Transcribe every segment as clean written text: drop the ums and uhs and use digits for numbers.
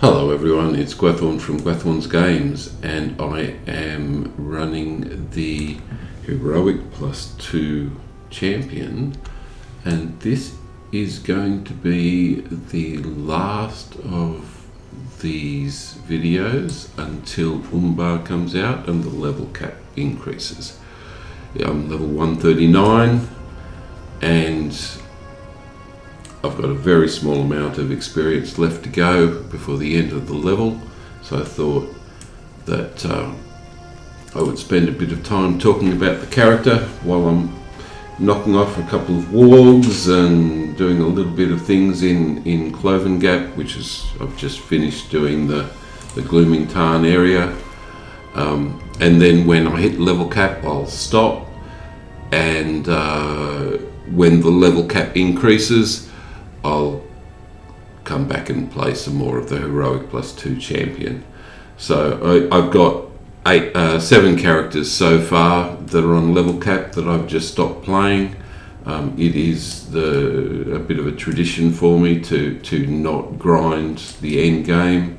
Hello everyone, it's Gwethorn from Gwethorn's Games, and I am running the Heroic+2 Champion, and this is going to be the last of these videos until Umbar comes out and the level cap increases. I'm level 139 and I've got a very small amount of experience left to go before the end of the level, so I thought that I would spend a bit of time talking about the character while I'm knocking off a couple of wargs and doing a little bit of things in Cloven Gap, which is I've just finished doing the Glooming Tarn area, and then when I hit level cap I'll stop, and when the level cap increases I'll come back and play some more of the Heroic+2 Champion. So I've got 7 characters so far that are on level cap that I've just stopped playing. It is a bit of a tradition for me to not grind the end game.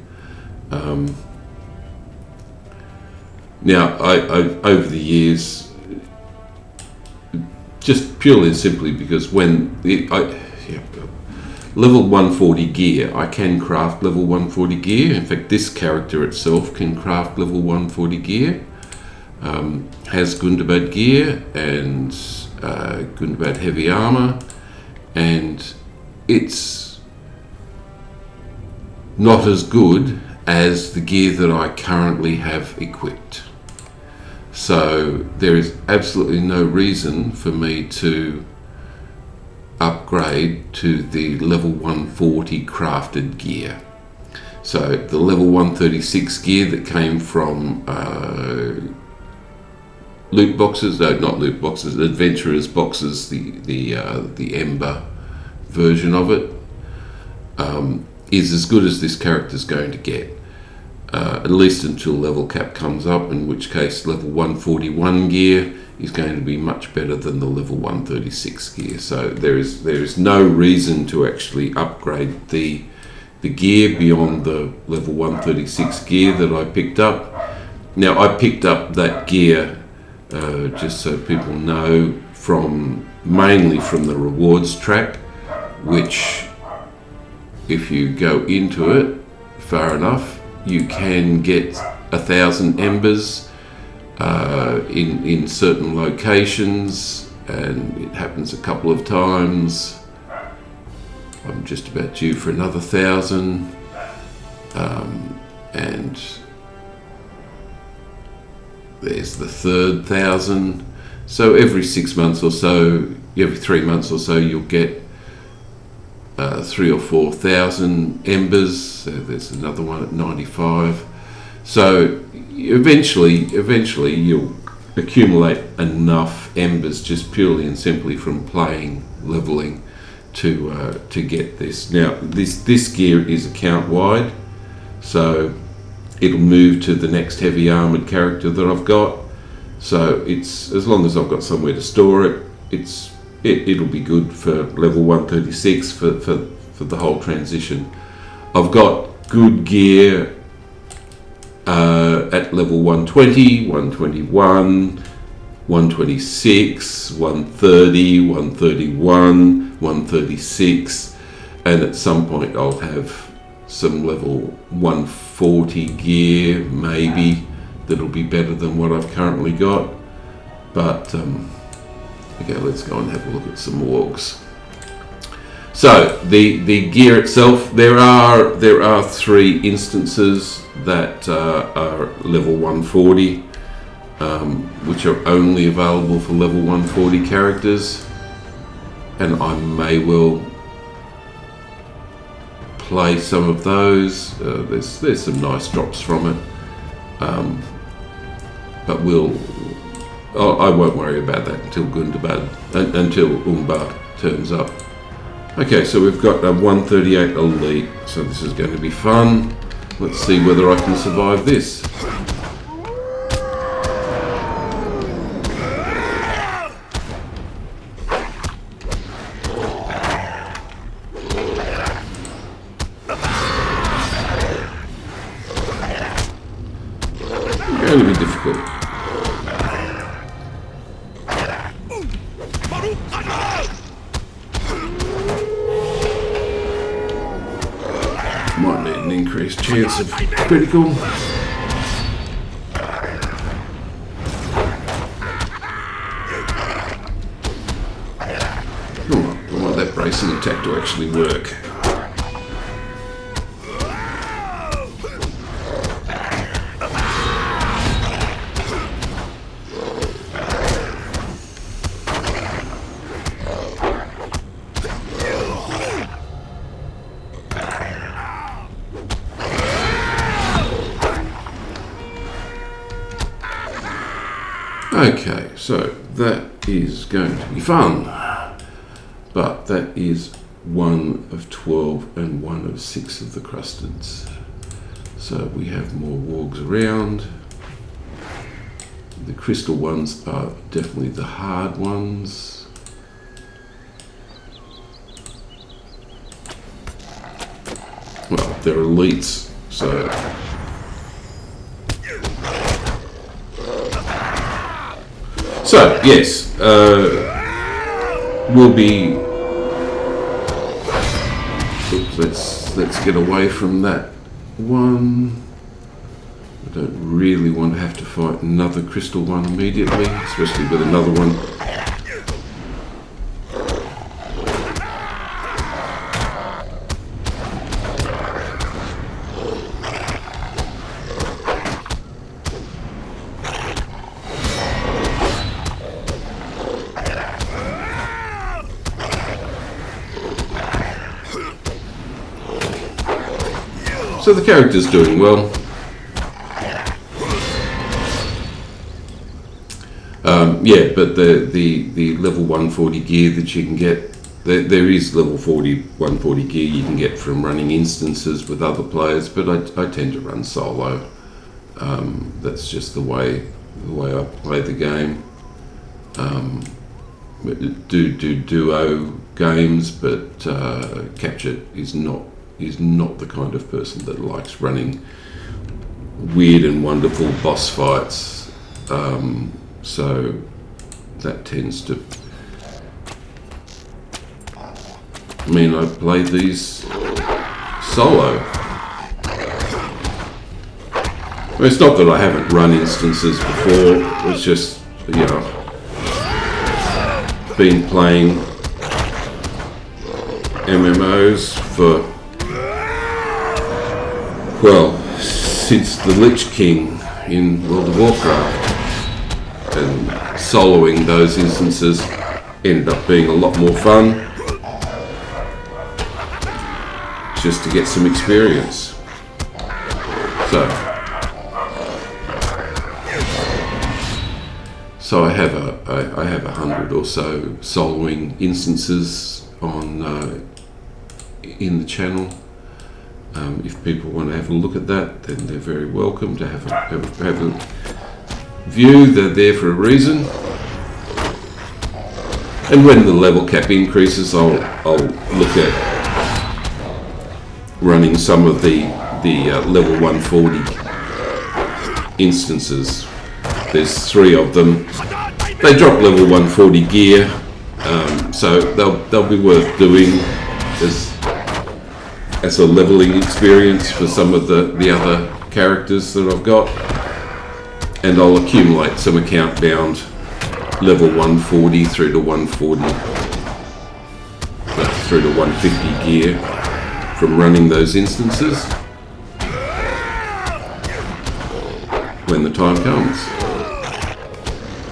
Now I over the years, just purely and simply because when level 140 gear, I can craft level 140 gear. In fact, this character itself can craft level 140 gear. Has Gundabad gear and Gundabad heavy armor, and it's not as good as the gear that I currently have equipped. So there is absolutely no reason for me to upgrade to the level 140 crafted gear. So the level 136 gear that came from loot boxes, no, not loot boxes, adventurers boxes, the Ember version of it, is as good as this character's going to get, at least until level cap comes up, in which case level 141 gear is going to be much better than the level 136 gear. So there is no reason to actually upgrade the gear beyond the level 136 gear that I picked up. Now I picked up that gear, just so people know, mainly from the rewards track, which if you go into it far enough you can get 1,000 embers in certain locations, and it happens a couple of times. I'm just about due for another 1,000, and there's the third 1,000. So every 6 months or so, every 3 months or so, you'll get 3,000 or 4,000 embers. So there's another one at 95. So eventually you'll accumulate enough embers just purely and simply from leveling to get this. Now this gear is account wide, so it'll move to the next heavy armored character that I've got. So it's, as long as I've got somewhere to store it, it'll be good for level 136 for the whole transition. I've got good gear at level 120, 121, 126, 130, 131, 136, and at some point I'll have some level 140 gear maybe that'll be better than what I've currently got. But okay, let's go and have a look at some wargs. So the gear itself, there are 3 instances that are level 140, which are only available for level 140 characters, and I may well play some of those. There's some nice drops from it, but I won't worry about that until Gundabad, until Umbar turns up. Okay, so we've got a 138 Elite, so this is going to be fun. Let's see whether I can survive this. going to be difficult. Might need an increased chance of critical. I want that bracing attack to actually work. Okay, so that is going to be fun, but that is 1 of 12 and 1 of 6 of the crusteds. So we have more wargs around. The crystal ones are definitely the hard ones. Well, they're elites, so yes, we'll be. Oops, let's get away from that one. I don't really want to have to fight another crystal one immediately, especially with another one. So the character's doing well. Yeah, but the level 140 gear that you can get, there is level 140 gear you can get from running instances with other players, but I tend to run solo. That's just the way I play the game. Do duo games, but Capture is not the kind of person that likes running weird and wonderful boss fights. So that tends to mean I play these solo. Well, it's not that I haven't run instances before, it's just, you know, been playing MMOs for, well, since the Lich King in World of Warcraft, and soloing those instances ended up being a lot more fun, just to get some experience. So I have 100 or so soloing instances on in the channel. If people want to have a look at that, then they're very welcome to have a view. They're there for a reason. And when the level cap increases, I'll look at running some of the level 140 instances. There's 3 of them. They drop level 140 gear, so they'll be worth doing as a leveling experience for some of the other characters that I've got. And I'll accumulate some account bound level 140 through to 140, through to 150 gear from running those instances when the time comes.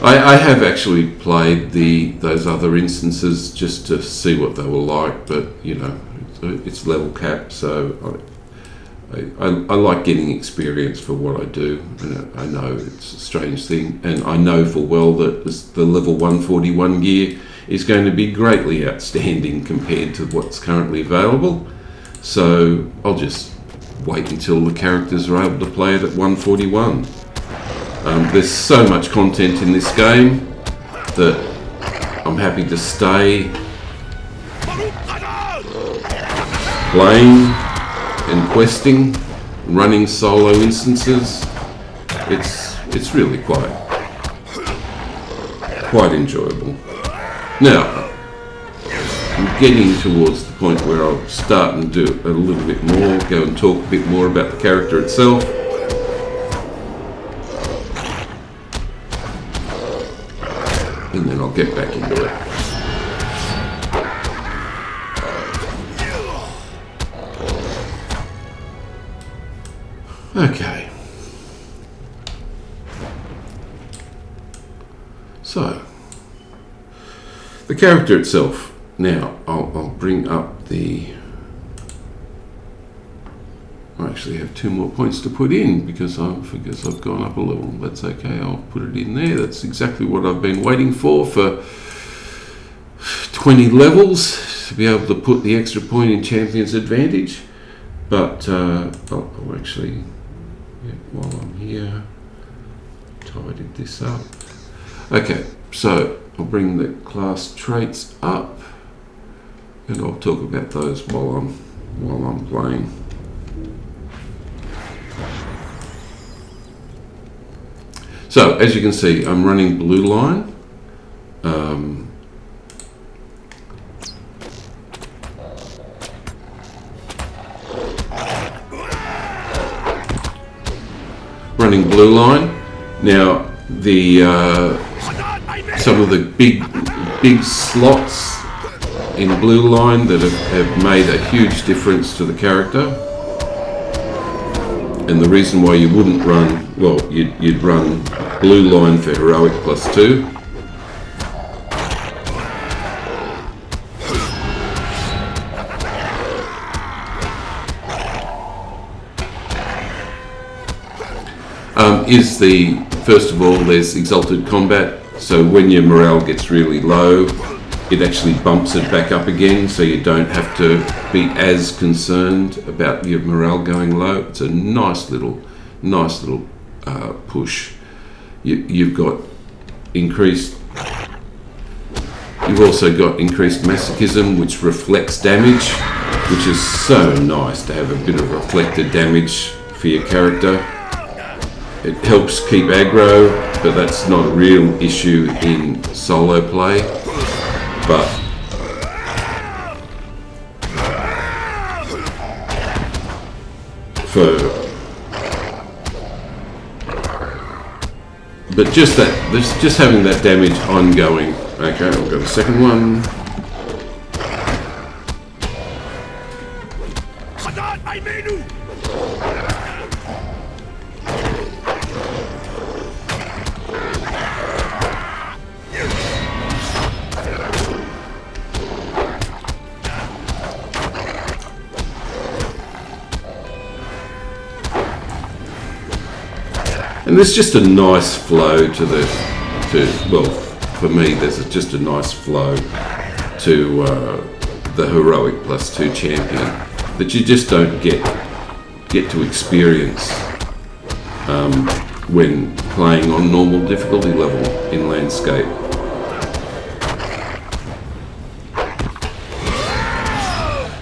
I have actually played those other instances just to see what they were like, but you know, it's level cap, so I like getting experience for what I do. I know it's a strange thing, and I know full well that the level 141 gear is going to be greatly outstanding compared to what's currently available. So I'll just wait until the characters are able to play it at 141. There's so much content in this game that I'm happy to stay playing and questing, running solo instances. it's really quite enjoyable. Now, I'm getting towards the point where I'll start and do a little bit more, go and talk a bit more about the character itself. And then I'll get back into it. Okay. So, the character itself. Now, I'll bring up the... I actually have 2 more points to put in because I've gone up a level. That's okay, I'll put it in there. That's exactly what I've been waiting for 20 levels, to be able to put the extra point in Champion's advantage. But I'll actually, while I'm here, tidy this up. Okay, so I'll bring the class traits up, and I'll talk about those while I'm playing. So as you can see, I'm running Blueline. Running Blueline. Now the some of the big slots in Blueline that have made a huge difference to the character, and the reason why you wouldn't run, well, you'd run Blueline for Heroic+2. Is the, first of all, there's Exalted Combat, so when your morale gets really low, it actually bumps it back up again, so you don't have to be as concerned about your morale going low. It's a nice little push. You've also got increased masochism, which reflects damage, which is so nice to have a bit of reflected damage for your character. It helps keep aggro, but that's not a real issue in solo play. But just having that damage ongoing. Okay, I've got a second one. And there's just a nice flow well, for me, there's just a nice flow to the Heroic+2 champion that you just don't get to experience when playing on normal difficulty level in landscape.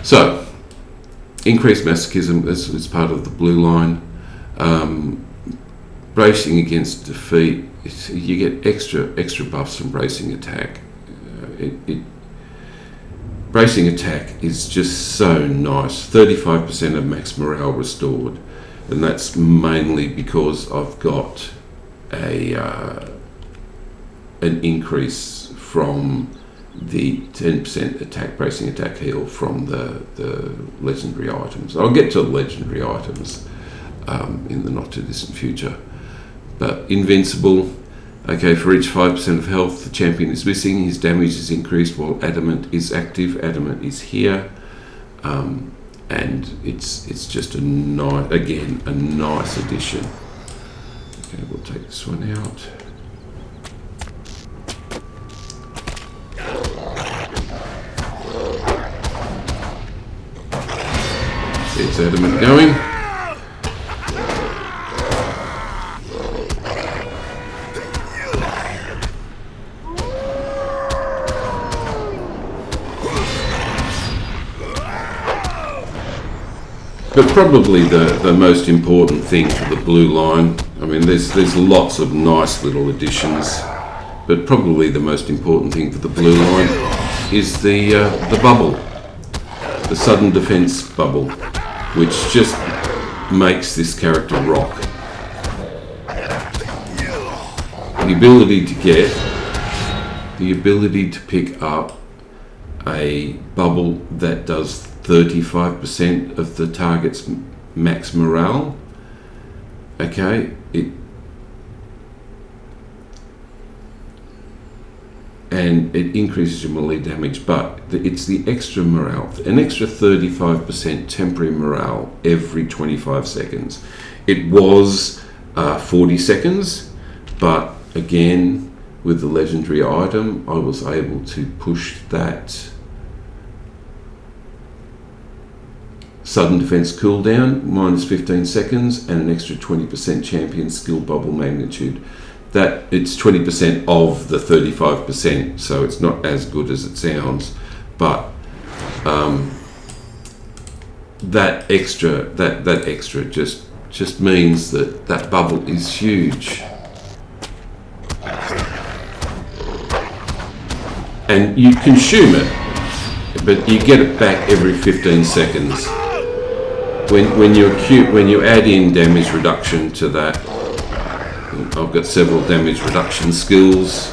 So, increased masochism is part of the Blueline. Bracing against defeat, you get extra buffs from bracing attack. Bracing attack is just so nice. 35% of max morale restored, and that's mainly because I've got an increase from the 10% attack bracing attack heal from the legendary items. I'll get to the legendary items in the not too distant future. But invincible, okay, for each 5% of health the champion is missing, his damage is increased while adamant is active. Adamant is here, and it's just a nice addition. Okay, we'll take this one out. It's adamant going. But probably the most important thing for the Blueline I mean, there's lots of nice little additions, but probably the most important thing for the blue line is the bubble, the sudden defense bubble, which just makes this character rock. The ability to pick up a bubble that does 35% of the target's max morale. Okay, it increases your melee damage, but it's the extra morale, an extra 35% temporary morale every 25 seconds. It was 40 seconds, but again, with the legendary item, I was able to push that sudden defense cooldown minus 15 seconds and an extra 20% champion skill bubble magnitude. That it's 20% of the 35%, so it's not as good as it sounds, but that extra just means that bubble is huge. And you consume it, but you get it back every 15 seconds. When you add in damage reduction to that, I've got several damage reduction skills.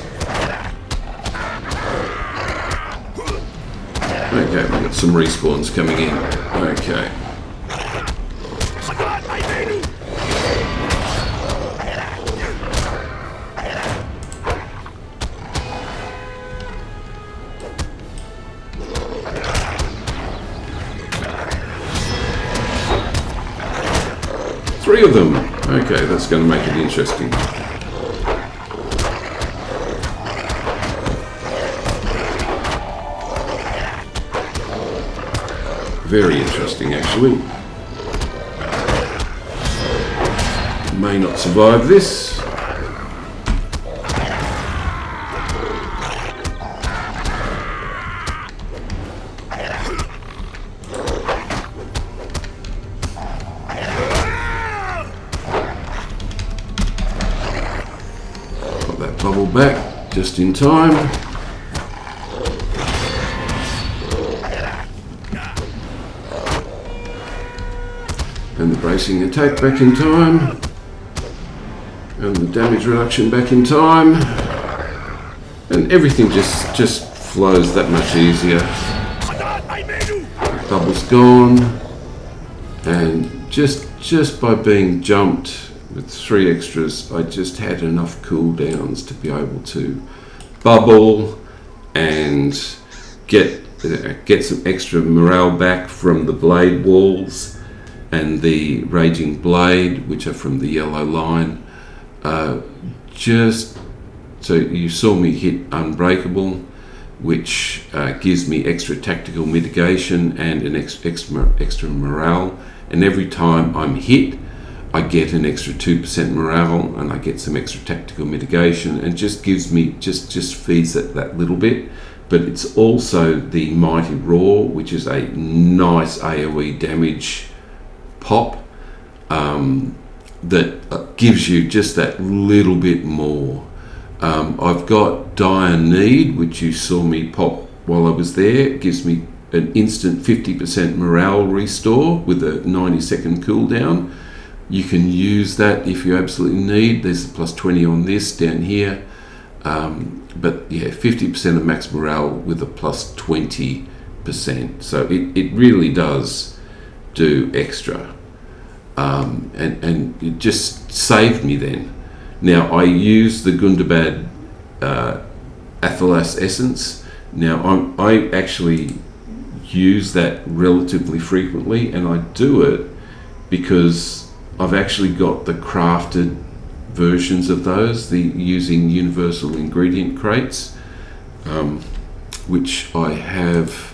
Okay, we've got some respawns coming in. Okay. Three of them. Okay, that's going to make it interesting. Very interesting, actually. May not survive this. Bubble back just in time. And the bracing attack back in time. And the damage reduction back in time. And everything just flows that much easier. The bubble's gone. And just by being jumped with 3 extras, I just had enough cooldowns to be able to bubble and get some extra morale back from the blade walls and the raging blade, which are from the yellow line. Just so you saw me hit unbreakable, which gives me extra tactical mitigation and an extra morale. And every time I'm hit, I get an extra 2% morale, and I get some extra tactical mitigation, and just gives me just feeds it that little bit. But it's also the Mighty Roar, which is a nice AoE damage pop that gives you just that little bit more. I've got Dire Need, which you saw me pop while I was there. It gives me an instant 50% morale restore with a 90-second cooldown. You can use that if you absolutely need. There's a plus 20 on this down here. But yeah, 50% of max morale with a plus 20%. So it really does do extra. And it just saved me then. Now I use the Gundabad Athelas Essence. Now I actually use that relatively frequently, and I do it because I've actually got the crafted versions of those, using universal ingredient crates, which I have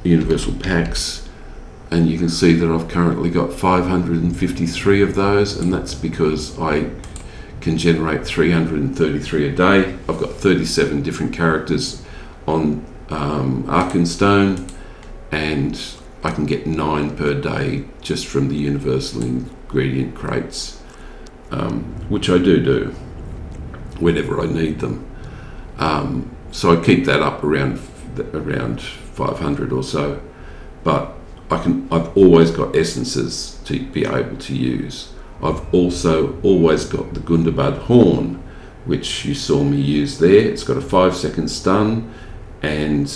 universal packs, and you can see that I've currently got 553 of those, and that's because I can generate 333 a day. I've got 37 different characters on Arkenstone, and I can get 9 per day just from the universal ingredient crates, which I do whenever I need them. So I keep that up around 500 or so, but I've always got essences to be able to use. I've also always got the Gundabad horn, which you saw me use there. It's got a 5-second stun, and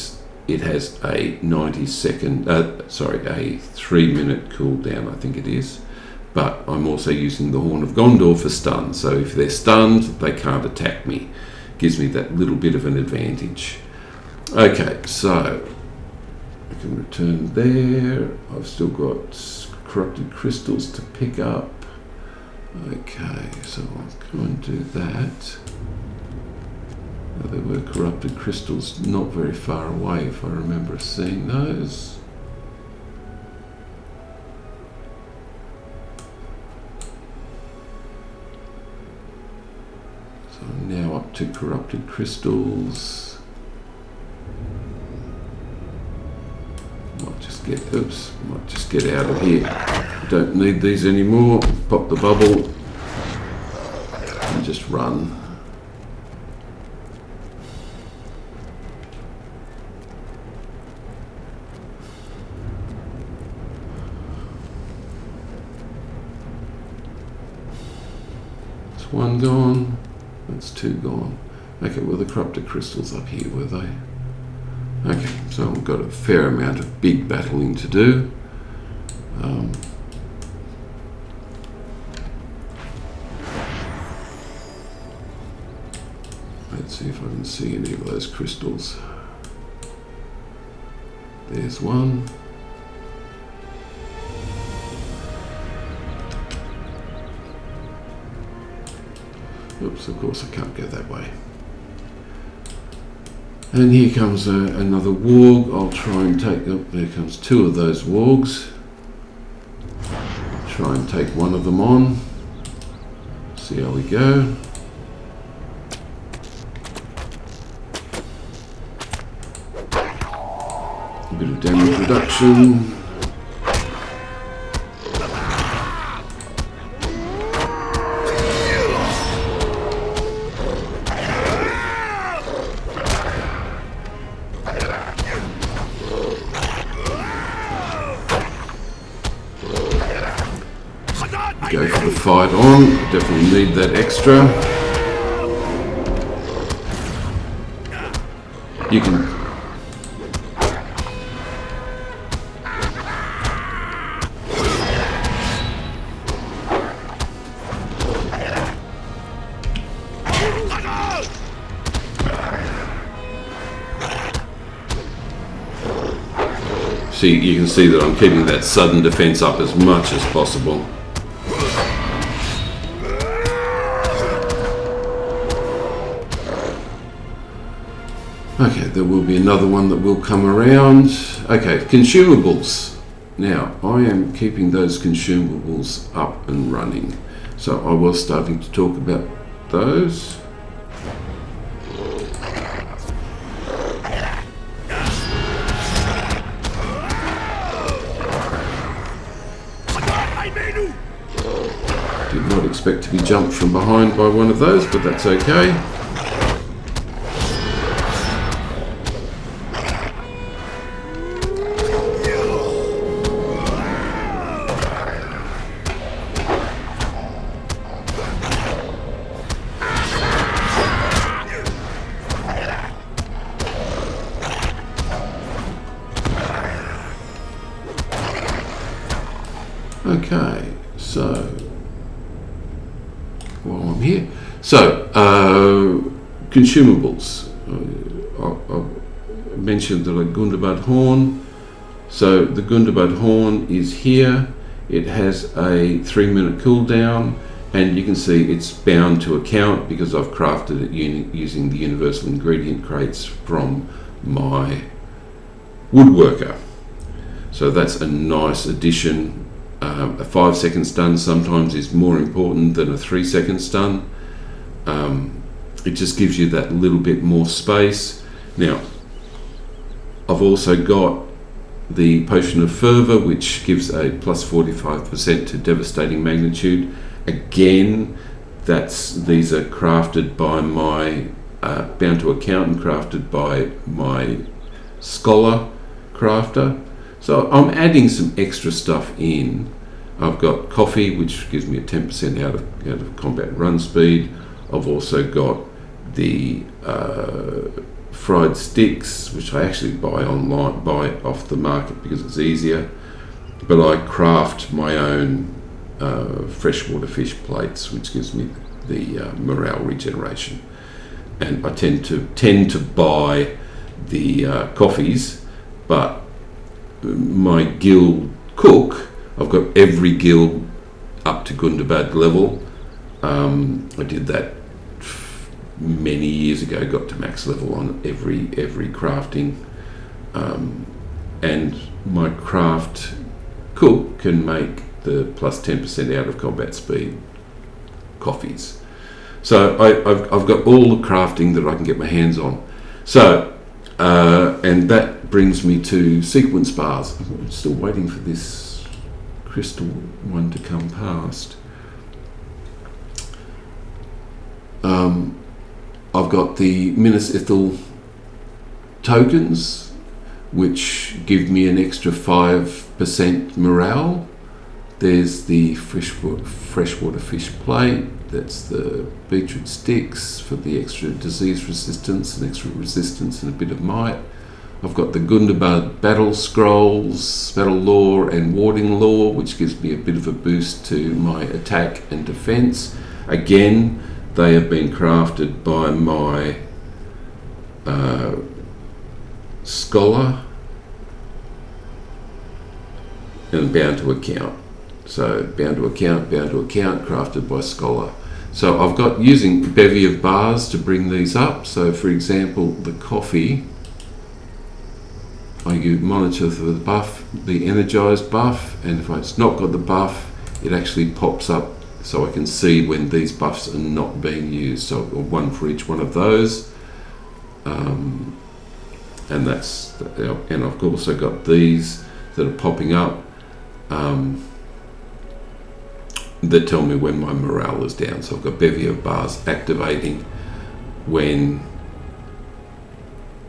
it has a 3-minute cooldown, I think it is. But I'm also using the Horn of Gondor for stun, so if they're stunned, they can't attack me. Gives me that little bit of an advantage. Okay, so I can return there. I've still got corrupted crystals to pick up. Okay, so I'll go and do that. There were corrupted crystals not very far away, if I remember seeing those. So I'm now up to corrupted crystals. Might just get out of here. Don't need these anymore. Pop the bubble and just run. That's 1 gone. That's 2 gone. Okay, well, the corrupted crystals up here, were they? Okay, so I've got a fair amount of big battling to do. Let's see if I can see any of those crystals. There's one. Oops, of course I can't go that way. And here comes another warg. I'll try and take, there comes 2 of those wargs. Try and take one of them on. See how we go. A bit of damage reduction. Go for the fight on. Definitely need that extra. You can. See, you can see that I'm keeping that sudden defense up as much as possible. Okay, there will be another one that will come around. Okay, consumables. Now, I am keeping those consumables up and running. So I was starting to talk about those. Did not expect to be jumped from behind by one of those, but that's okay. Okay, so while I'm here, so consumables. I mentioned the Gundabad horn. So the Gundabad horn is here. It has a 3-minute cooldown, and you can see it's bound to account because I've crafted it using the universal ingredient crates from my woodworker. So that's a nice addition. A 5-second stun sometimes is more important than a 3-second stun. It just gives you that little bit more space. Now, I've also got the Potion of Fervour, which gives a plus 45% to devastating magnitude. Again, these are crafted by my bound to account and crafted by my scholar crafter. So I'm adding some extra stuff in. I've got coffee, which gives me a 10% out of combat run speed. I've also got the fried sticks, which I actually buy online, buy off the market because it's easier. But I craft my own freshwater fish plates, which gives me the morale regeneration. And I tend to buy the coffees, but my guild cook, I've got every guild up to Gundabad level. I did that many years ago, got to max level on every crafting, and my craft cook can make the plus 10% out of combat speed coffees. So I've got all the crafting that I can get my hands on. So and that brings me to CequenceBars. I'm still waiting for this crystal one to come past. I've got the Minas Ithil tokens, which give me an extra 5% morale. There's the freshwater fish plate. That's the beetroot sticks for the extra disease resistance and extra resistance and a bit of might. I've got the Gundabad battle scrolls, battle lore and warding lore, which gives me a bit of a boost to my attack and defense. Again, they have been crafted by my scholar and bound to account. So bound to account, crafted by scholar. So I've got using bevy of bars to bring these up. So for example, the coffee, I monitor the buff, the energized buff, and if it's not got the buff, it actually pops up so I can see when these buffs are not being used. So I've got one for each one of those. And I've also got these that are popping up that tell me when my morale is down. So I've got bevy of bars activating when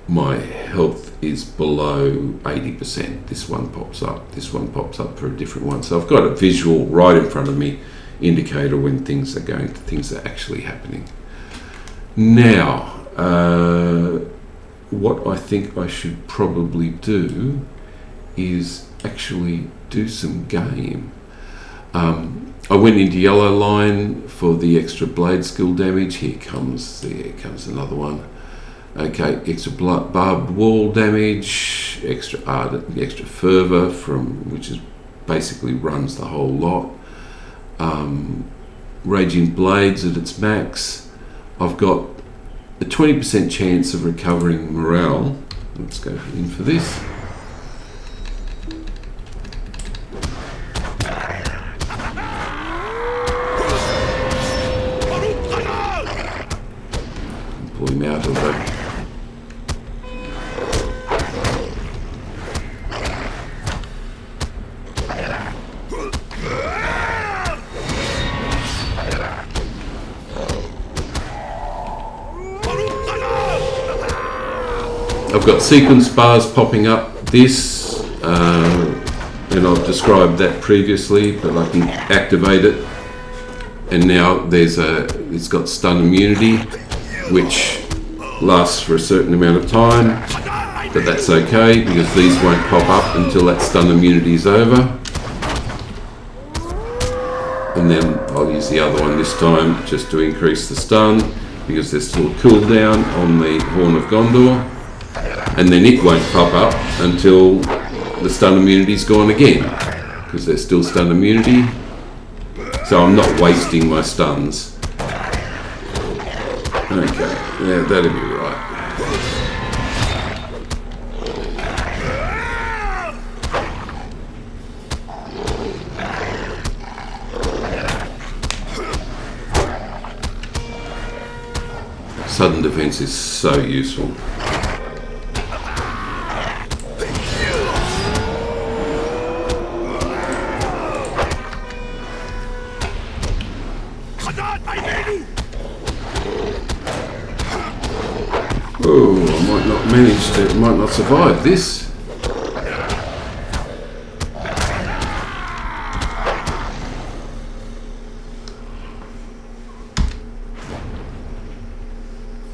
my health is below 80%. This one pops up. This one pops up for a different one. So I've got a visual right in front of me, indicator when things are actually happening. Now, what I think I should probably do is actually do some game. I went into yellow line for the extra blade skill damage. Here comes another one. Okay, extra barbed wall damage, extra fervor which is basically runs the whole lot. Raging blades at its max. I've got a 20% chance of recovering morale. Let's go in for this. Pull him out of the... I've got CequenceBars popping up this, and I've described that previously, but I can activate it. And now it's got stun immunity, which lasts for a certain amount of time, but that's okay because these won't pop up until that stun immunity is over. And then I'll use the other one this time just to increase the stun because there's still a cooldown on the Horn of Gondor. And then it won't pop up until the stun immunity's gone again, because there's still stun immunity. So I'm not wasting my stuns. Okay, yeah, that'll be right. Sudden defense is so useful. Oh, I might not manage to, might not survive this.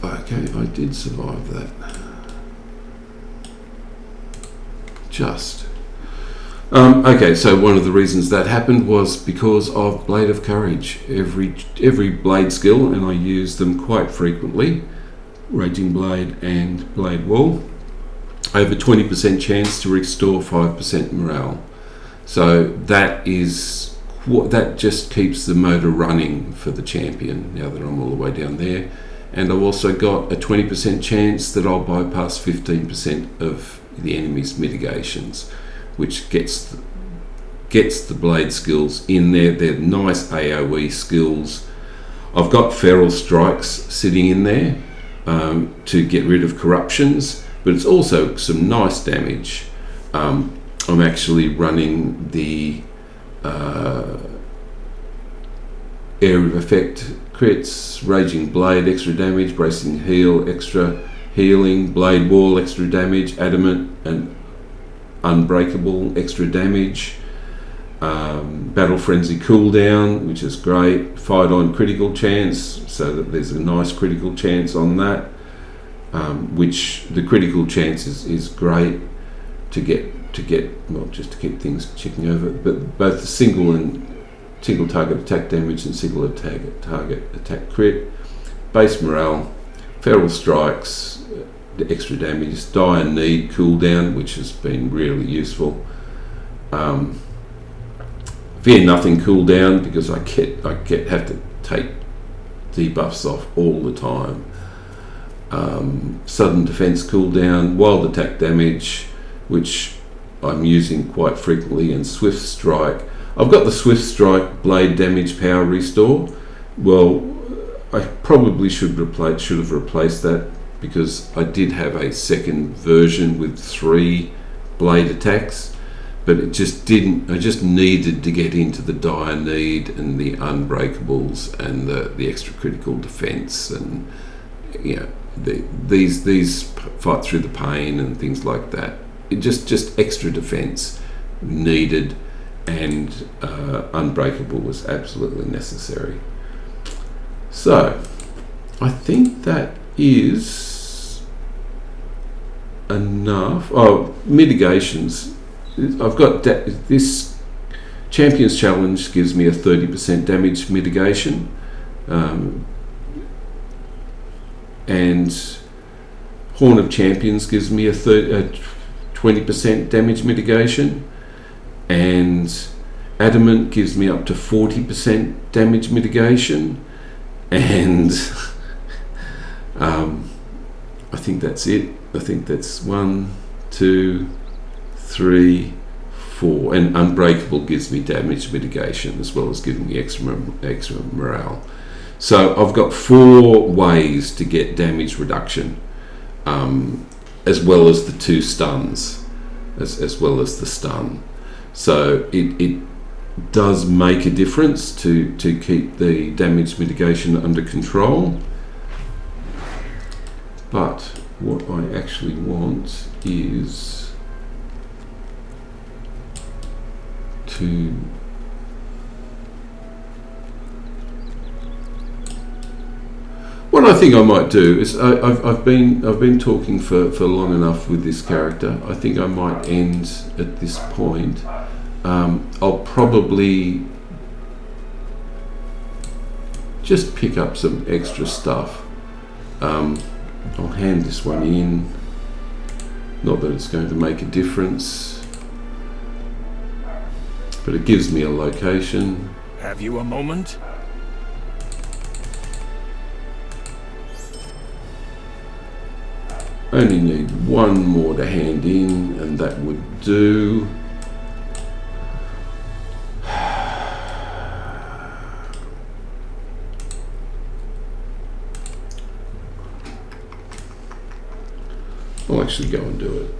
Okay, I did survive that. Just. Okay, so one of the reasons that happened was because of Blade of Courage. Every blade skill, and I use them quite frequently, Raging Blade and Blade Wall, over 20% chance to restore 5% morale. So that just keeps the motor running for the champion now that I'm all the way down there. And I've also got a 20% chance that I'll bypass 15% of the enemy's mitigations, which gets the blade skills in there. They're nice AoE skills. I've got Feral Strikes sitting in there to get rid of corruptions, but it's also some nice damage. I'm actually running the Area of Effect crits, Raging Blade extra damage, Bracing Heal extra healing, Blade Wall extra damage, Adamant and Unbreakable extra damage, Battle Frenzy cooldown, which is great, Fight On critical chance, so that there's a nice critical chance on that, which the critical chance is great to get not just to keep things checking over, but both the single target attack damage and single target attack crit, base morale, Feral Strikes, the extra damage, Dire Need cooldown, which has been really useful. Fear Nothing cooldown, because I have to take debuffs off all the time. Sudden Defense cooldown, Wild Attack damage, which I'm using quite frequently, and Swift Strike. I've got the Swift Strike blade damage power restore. Well, I probably should have replaced that, because I did have a second version with 3 blade attacks, but it just didn't. I just needed to get into the Dire Need and the Unbreakables and the extra critical defense, and these fight through the pain and things like that. It just extra defense needed, and Unbreakable was absolutely necessary. So I think that is enough. Oh, mitigations. I've got this Champions Challenge gives me a 30% damage mitigation, and Horn of Champions gives me a 20% damage mitigation, and Adamant gives me up to 40% damage mitigation, and I think that's it. I think that's 1, 2, 3, 4, and Unbreakable gives me damage mitigation as well as giving me extra morale. So I've got 4 ways to get damage reduction, as well as the 2 stuns, as well as the stun. So it does make a difference to keep the damage mitigation under control. But what I actually want is to what I think I might do is I've been talking for long enough with this character. I think I might end at this point. I'll probably just pick up some extra stuff. I'll hand this one in. Not that it's going to make a difference, but it gives me a location. Have you a moment? Only need 1 more to hand in, and that would do. I'll actually go and do it.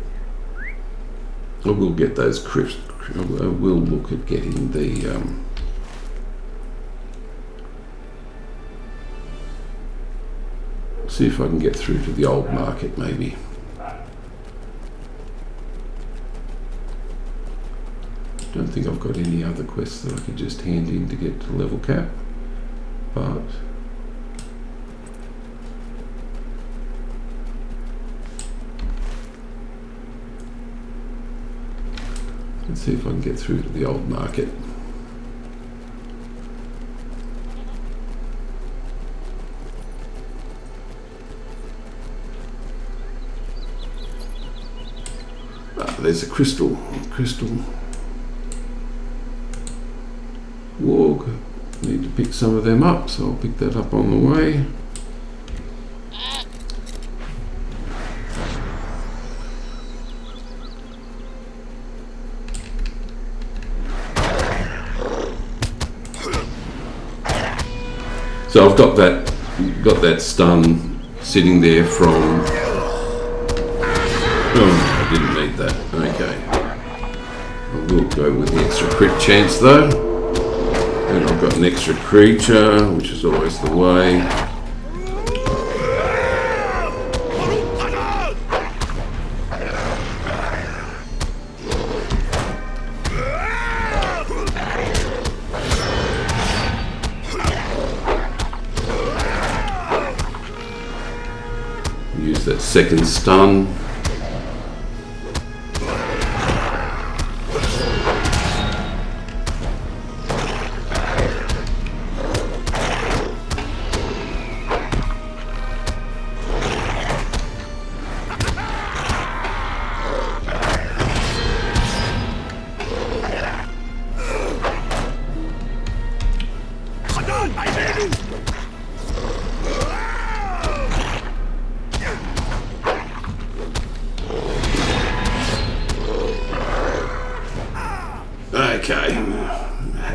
I will get those crisps. I will look at getting the See if I can get through to the old market maybe. Don't think I've got any other quests that I could just hand in to get to level cap, but let's see if I can get through to the old market. There's a crystal warg. Need to pick some of them up, so I'll pick that up on the way. So I've got that stun sitting there from. Oh, I didn't need that. Okay. I will go with the extra crit chance though. And I've got an extra creature, which is always the way. Use that second stun. Okay,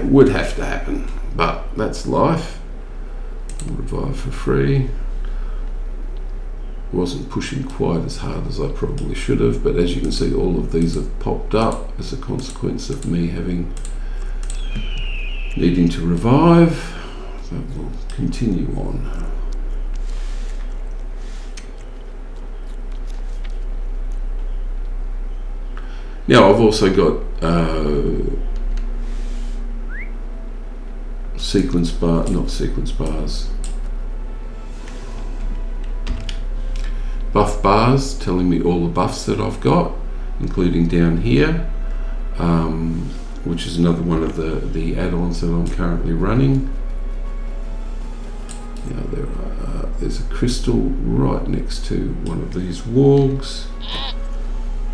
it would have to happen, but that's life. Revive for free. Wasn't pushing quite as hard as I probably should have, but as you can see, all of these have popped up as a consequence of me needing to revive. So we'll continue on. Now I've also got CombatAnalysis, BuffBars telling me all the buffs that I've got, including down here, which is another one of the add-ons that I'm currently running. Now there's a crystal right next to one of these wargs.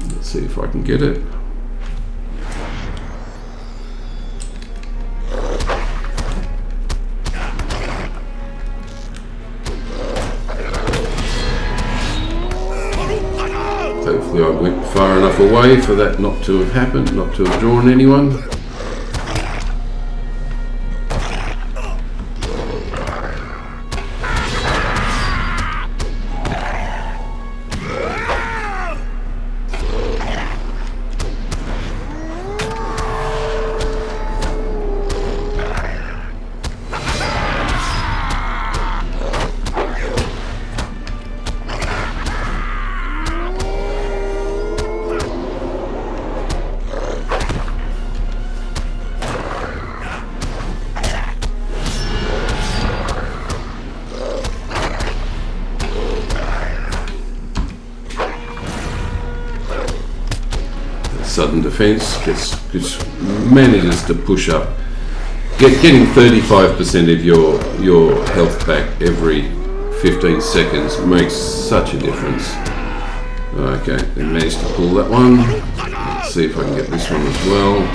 Let's see if I can get it. Hopefully I went far enough away for that not to have happened, not to have drawn anyone. Sudden defense just manages to push up, getting 35% of your health back every 15 seconds makes such a difference. Okay, they managed to pull that one. Let's see if I can get this one as well.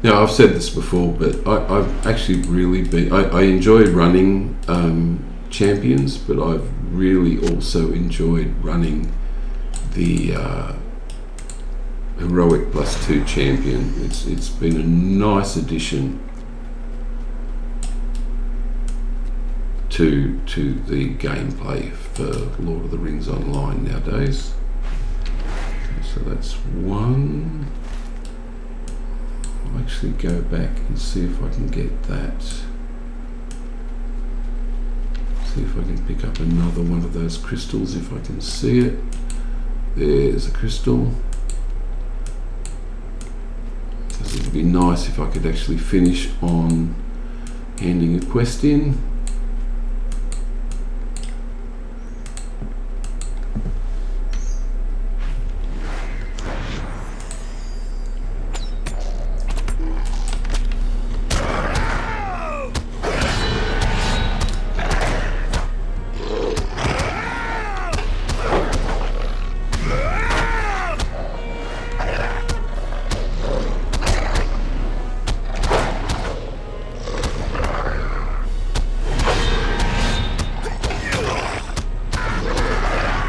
Now, I've said this before, but I've actually really been... I enjoy running champions, but I've really also enjoyed running the Heroic+2 champion. It's been a nice addition to the gameplay for Lord of the Rings Online nowadays. So that's one. I'll actually go back and see if I can get that. See if I can pick up another one of those crystals if I can see it. There's a crystal. So it would be nice if I could actually finish on handing a quest in.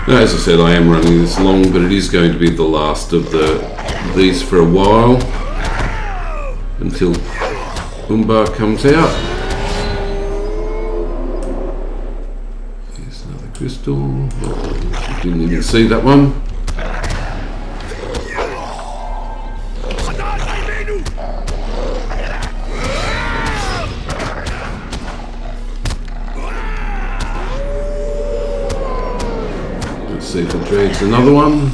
Now, as I said, I am running this long, but it is going to be the last of these for a while until Umbar comes out. There's another crystal. Oh, didn't even see that one. See if it drags another one.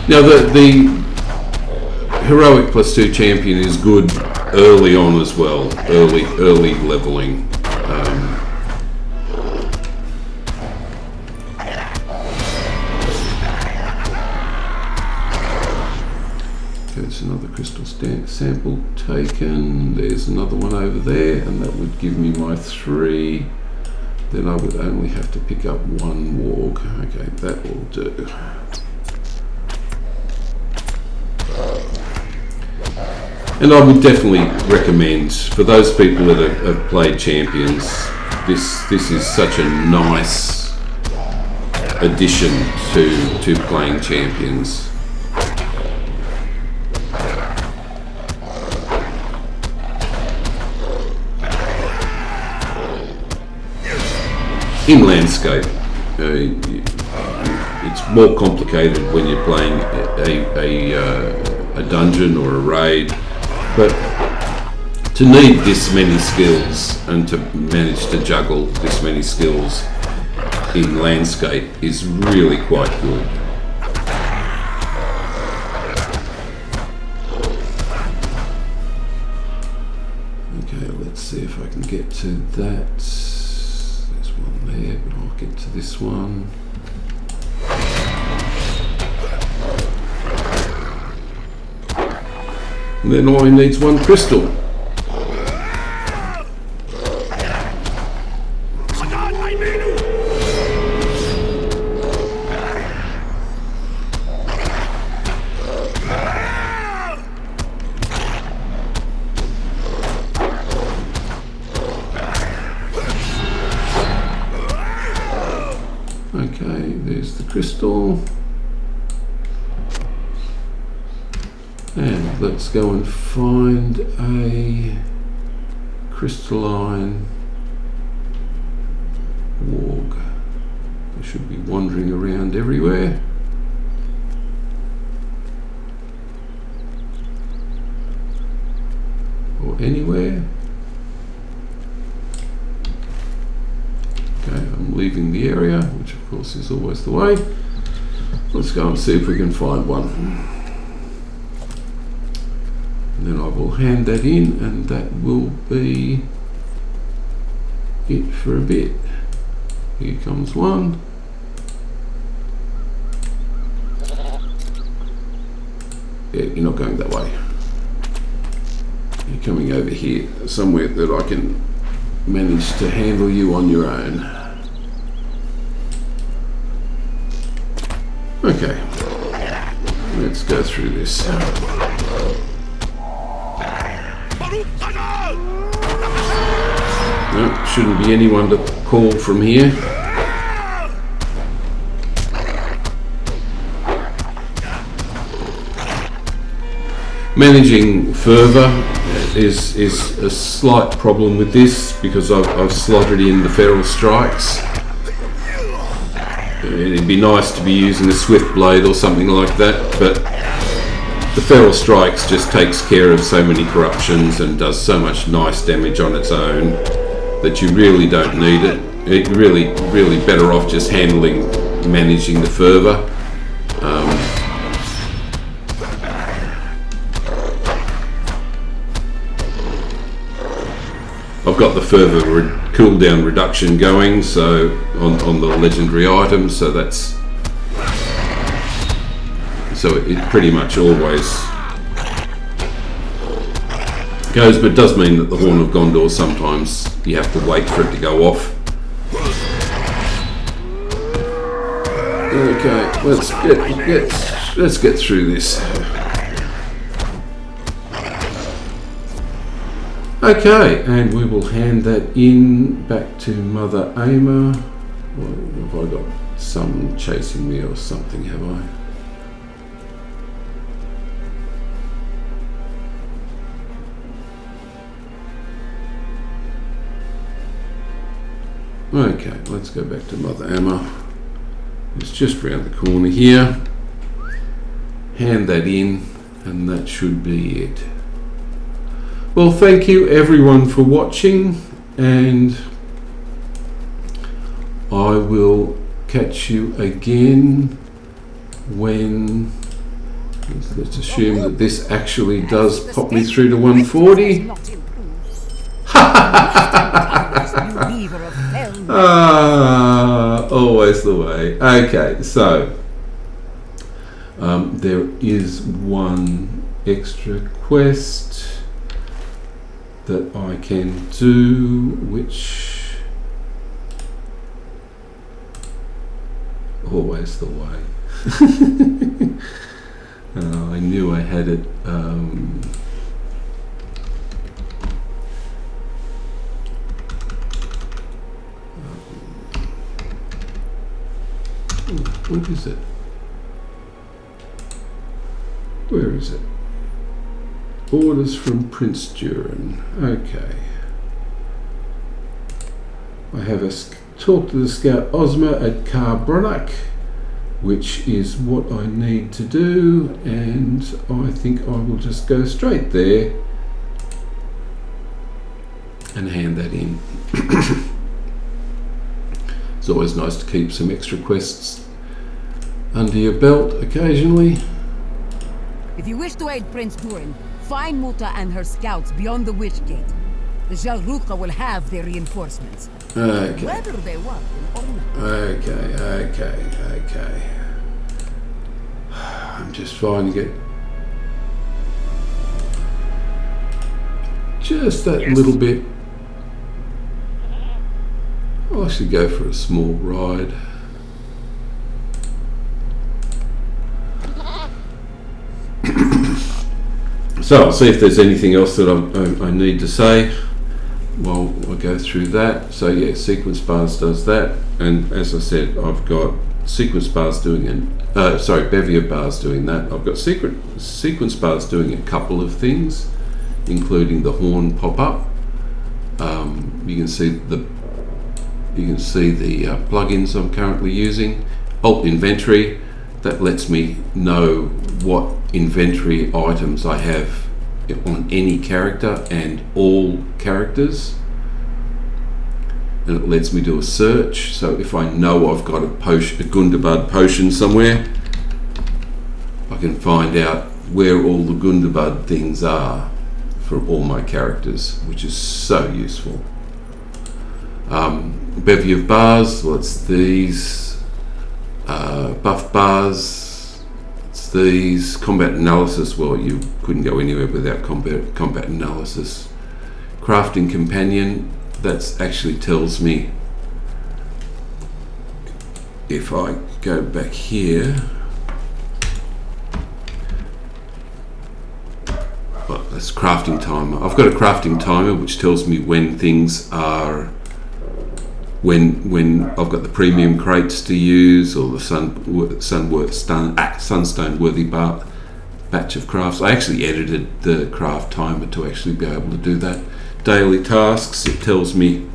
Now the Heroic+2 champion is good early on as well, early leveling. There's another crystal sample taken. There's another one over there, and that would give me my 3. Then I would only have to pick up 1 warg. Okay, that will do. And I would definitely recommend, for those people that have played champions, this is such a nice addition to playing champions. In landscape, it's more complicated when you're playing a dungeon or a raid, but to need this many skills and to manage to juggle this many skills in landscape is really quite good. Okay, let's see if I can get to that. There, but I'll get to this one. And then all he needs 1 crystal. Okay, there's the crystal. And let's go and find a crystalline warg. They should be wandering around everywhere. Or anywhere. Okay, I'm leaving the area, which of course is always the way. Let's go and see if we can find one. And then I will hand that in, and that will be it for a bit. Here comes one. Yeah, you're not going that way. You're coming over here, somewhere that I can manage to handle you on your own. Okay, let's go through this. No, shouldn't be anyone to call from here. Managing further is a slight problem with this because I've slotted in the feral strikes. It'd be nice to be using a swift blade or something like that, but the feral strikes just takes care of so many corruptions and does so much nice damage on its own that you really don't need it. It's really better off just managing the fervor. I've got the fervor cooldown reduction going, so on the legendary items, so it pretty much always goes, but it does mean that the Horn of Gondor sometimes you have to wait for it to go off. Okay, let's get through this. Okay, and we will hand that in back to Mother Aimer. Have I got someone chasing me or something, have I? Okay, let's go back to Mother Aimer. It's just round the corner here. Hand that in, and that should be it. Well, thank you everyone for watching, and I will catch you again when, let's assume that this actually does pop me through to 140. Always the way. Okay, so there is one extra quest that I can do, which always the way. I knew I had it. What is it? Where is it? Orders from Prince Durin. Okay. I have talk to the scout Ozma at Carbronach, which is what I need to do, and I think I will just go straight there and hand that in. It's always nice to keep some extra quests under your belt occasionally. If you wish to aid Prince Durin, find Muta and her scouts beyond the Witch Gate. The Jalruqa will have their reinforcements. Okay. Whether they want them or not. Okay. I'm just trying to get just that little bit. I should go for a small ride. So I'll see if there's anything else that I need to say while I go through that. So yeah, CequenceBars does that, and as I said, I've got CequenceBars doing Bevy of Bars doing that. I've got CequenceBars doing a couple of things, including the horn pop-up. You can see the plugins I'm currently using. AltInventory, that lets me know what inventory items I have on any character and all characters, and it lets me do a search. So if I know I've got a Gundabad potion somewhere, I can find out where all the Gundabad things are for all my characters, which is so useful. Bevy of Bars, well, it's these. BuffBars, it's these. CombatAnalysis, well, you couldn't go anywhere without CombatAnalysis. Crafting Compendium, that actually tells me, if I go back here, it's crafting timer. I've got a crafting timer which tells me when things are, when I've got the premium crates to use, or the sunstone worthy batch of crafts. I actually edited the craft timer to actually be able to do that. Daily tasks, it tells me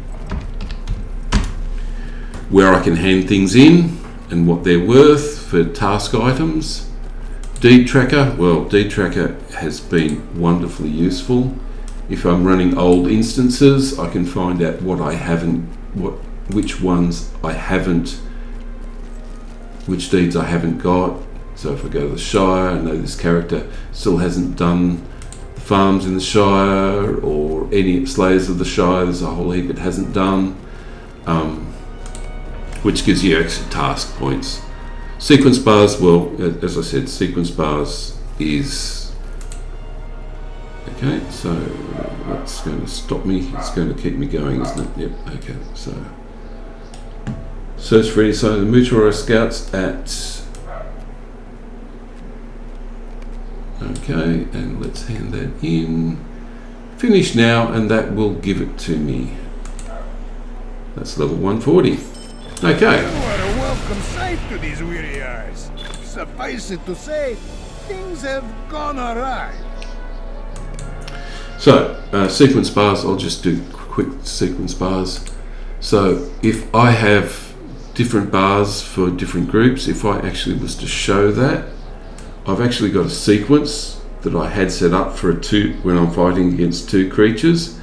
where I can hand things in and what they're worth for task items. DeedTracker, well, DeedTracker has been wonderfully useful. If I'm running old instances, I can find out what I haven't, which ones I haven't, which deeds I haven't got. So if I go to the Shire, I know this character still hasn't done the farms in the Shire, or any Slayers of the Shire. There's a whole heap it hasn't done, which gives you extra task points. CequenceBars, well, as I said, CequenceBars is okay. So that's going to stop me. It's going to keep me going, isn't it? Yep. Okay. So search for any sign of the Mutual Scouts at. Okay, and let's hand that in. Finish now, and that will give it to me. That's level 140. Okay. You are a welcome sight to these weary eyes. Suffice it to say, things have gone awry. So, sequence bars, I'll just do quick sequence bars. So, if I have different bars for different groups, if I actually was to show that, I've actually got a sequence that I had set up for when I'm fighting against 2 creatures.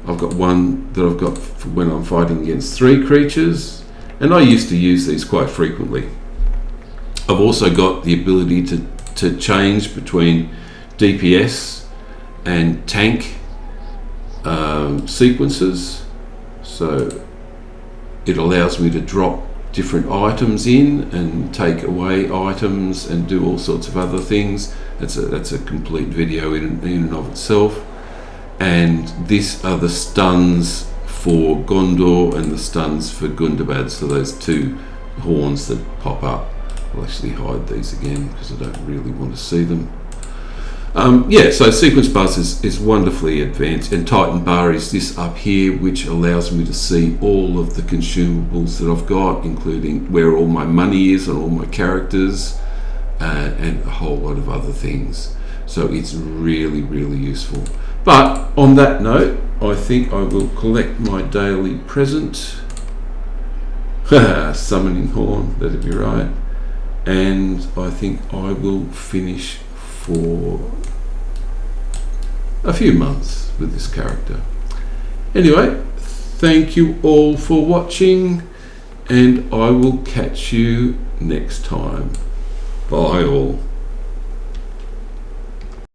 I've got one that I've got for when I'm fighting against 3 creatures, and I used to use these quite frequently. I've also got the ability to change between DPS and tank sequences, so it allows me to drop different items in and take away items and do all sorts of other things. That's a complete video in and of itself. And these are the stuns for Gondor and the stuns for Gundabad, so those 2 horns that pop up. I'll actually hide these again because I don't really want to see them. Yeah, so CequenceBars is wonderfully advanced, and Titanbar is this up here, which allows me to see all of the consumables that I've got, including where all my money is and all my characters, and a whole lot of other things. So it's really, really useful. But on that note, I think I will collect my daily present. Summoning horn, that'd be right. And I think I will finish for a few months with this character. Anyway, thank you all for watching, and I will catch you next time. Bye all.